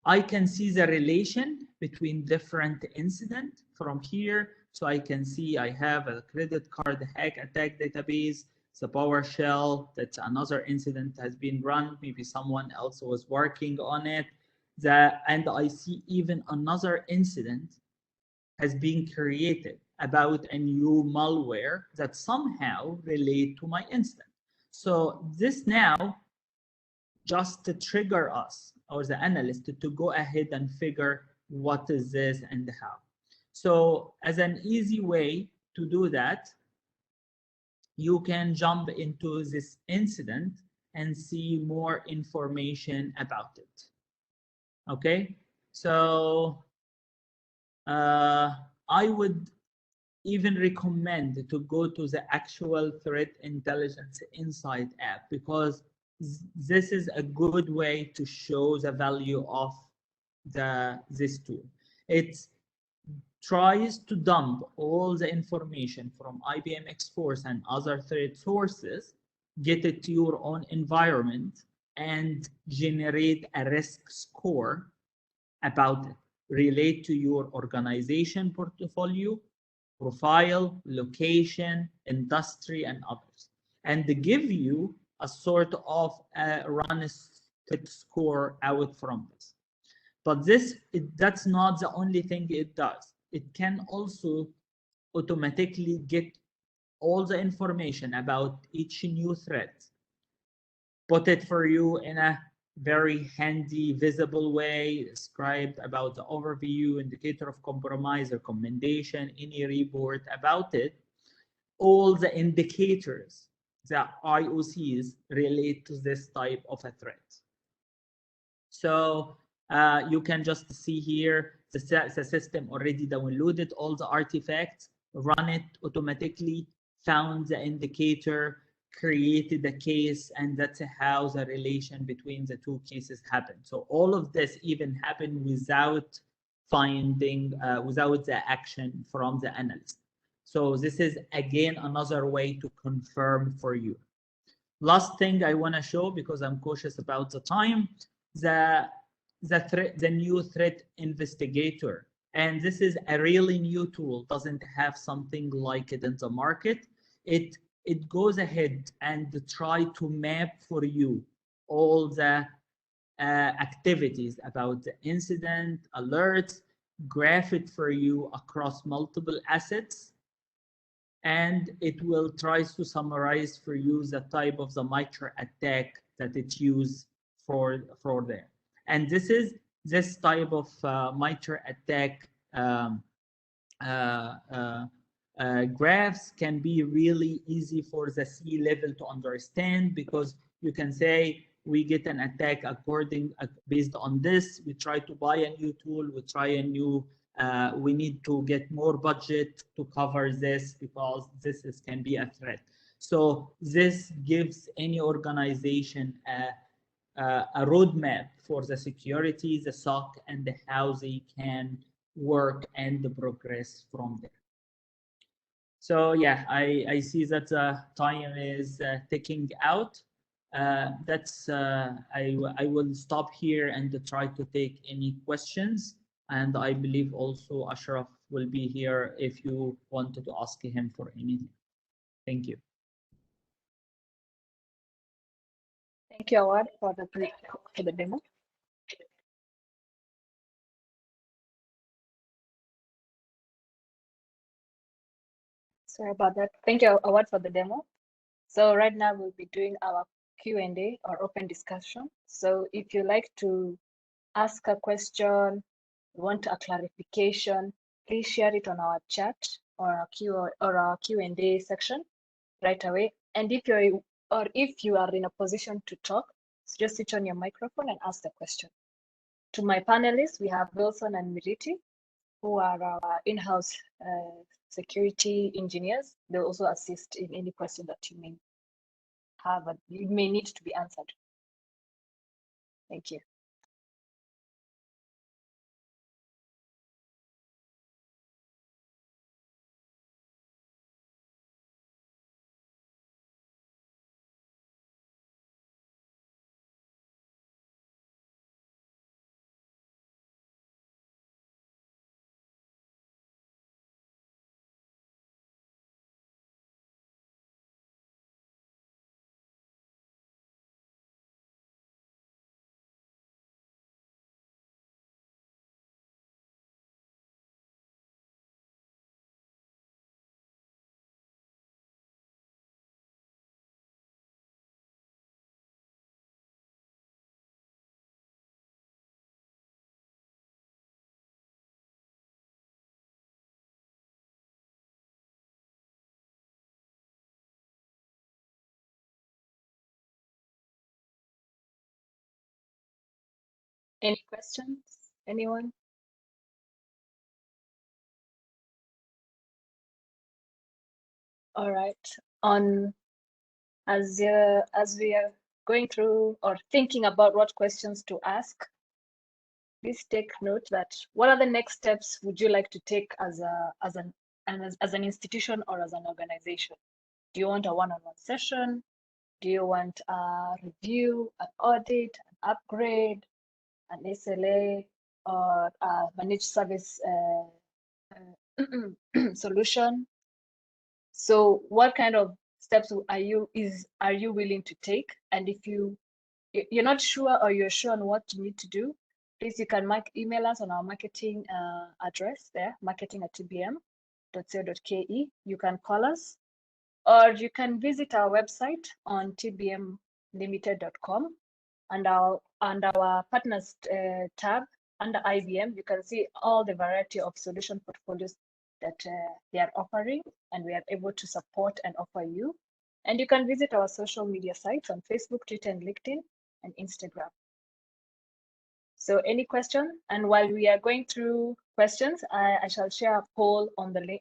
I can see the relation between different incidents from here. So I can see I have a credit card hack attack database, the PowerShell, that's another incident has been run. Maybe someone else was working on it. And I see even another incident has been created about a new malware that somehow relate to my incident. So this now just to trigger us or the analyst to go ahead and figure what is this and how. So as an easy way to do that, you can jump into this incident and see more information about it. Okay, so I would even recommend to go to the actual Threat Intelligence Insight app, because this is a good way to show the value of this tool. It tries to dump all the information from IBM X-Force and other threat sources, get it to your own environment, and generate a risk score about it, relate to your organization portfolio, profile, location, industry, and others, and give you a sort of run score out from this. But that's not the only thing it does. It can also automatically get all the information about each new threat, put it for you in a very handy, visible way, described about the overview, indicator of compromise, recommendation, any report about it, all the indicators that IOCs relate to this type of a threat. So you can just see here the system already downloaded all the artifacts, run it automatically, found the indicator, created a case, and that's how the relation between the two cases happened. So all of this even happened without finding, without the action from the analyst. So this is again another way to confirm for you. Last thing I want to show, because I'm cautious about the time, the new threat investigator. And this is a really new tool, doesn't have something like it in the market. It goes ahead and try to map for you all the activities about the incident, alerts, graph it for you across multiple assets, and it will try to summarize for you the type of the MITRE attack that it used for there. And this type of MITRE attack graphs can be really easy for the C-level to understand, because you can say, we get an attack based on this, we try to buy a new tool, we try a new, we need to get more budget to cover this because this can be a threat. So this gives any organization a roadmap for the security, the SOC, and how they can work and progress from there. So yeah, I see that time is ticking out. I will stop here and try to take any questions. And I believe also Ashraf will be here if you wanted to ask him for anything. Thank you. Thank you, Awad, for the demo. Sorry about that. Thank you, Awad, for the demo. So right now we'll be doing our Q&A or open discussion. So if you like to ask a question, want a clarification, please share it on our chat or our Q&A section right away. And if you are in a position to talk, just switch on your microphone and ask the question. To my panelists, we have Wilson and Miriti, who are our in-house security engineers. They'll also assist in any question that you may have, it may need to be answered. Thank you. Any questions? Anyone? All right. As we are going through or thinking about what questions to ask, please take note that what are the next steps would you like to take as an institution or as an organization? Do you want a one-on-one session? Do you want a review, an audit, an upgrade, an SLA, or a managed service solution? So what kind of steps are you willing to take? And if you're not sure or you're sure on what you need to do, please you can email us on our marketing address there, marketing@tbm.co.ke. You can call us, or you can visit our website on tbmlimited.com, and our partners tab under IBM. You can see all the variety of solution portfolios that they are offering, and we are able to support and offer you. And you can visit our social media sites on Facebook, Twitter, and LinkedIn, and Instagram. So any question? And while we are going through questions, I shall share a poll on the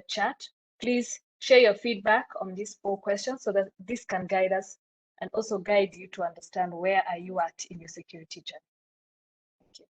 chat. Please share your feedback on these 4 questions so that this can guide us and also guide you to understand where are you at in your security journey. Thank you.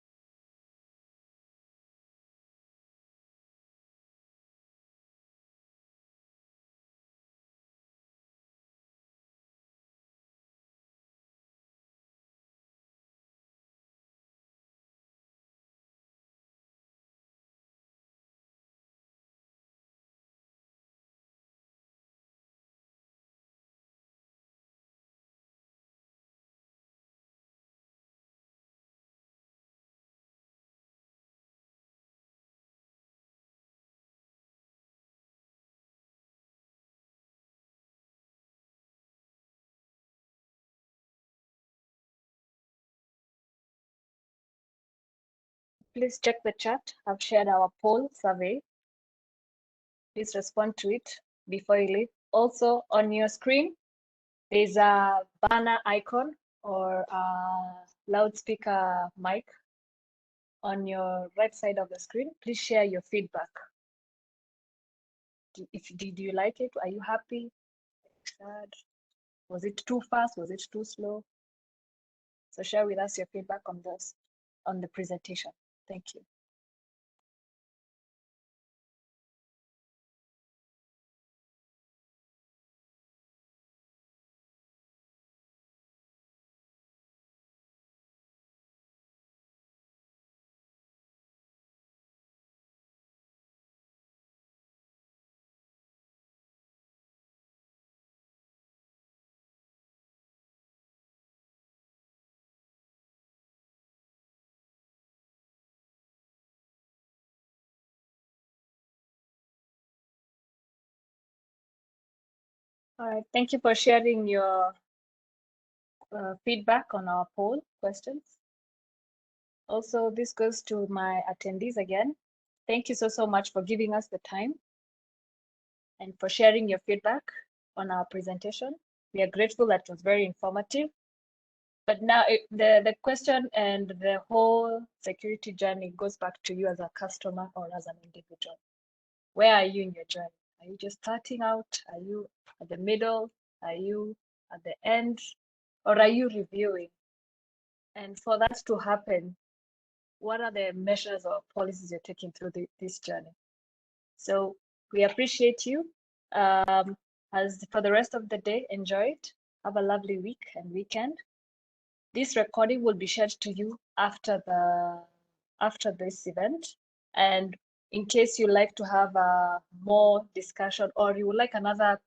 Please check the chat. I've shared our poll survey. Please respond to it before you leave. Also on your screen, there's a banner icon or a loudspeaker mic on your right side of the screen. Please share your feedback. Did you like it? Are you happy? Sad? Was it too fast? Was it too slow? So share with us your feedback on the presentation. Thank you. All right, thank you for sharing your feedback on our poll questions. Also, this goes to my attendees again. Thank you so much for giving us the time and for sharing your feedback on our presentation. We are grateful. That was very informative. But now the question and the whole security journey goes back to you as a customer or as an individual. Where are you in your journey? Are you just starting out? Are you at the middle? Are you at the end? Or are you reviewing? And for that to happen, what are the measures or policies you're taking through this journey? So we appreciate you. As for the rest of the day, enjoy it. Have a lovely week and weekend. This recording will be shared to you after this event. And in case you like to have more discussion or you would like another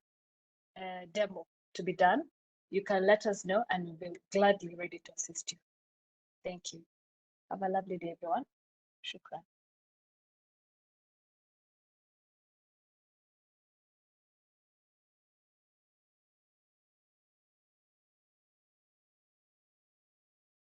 demo to be done, you can let us know and we'll be gladly ready to assist you. Thank you. Have a lovely day, everyone. Shukran.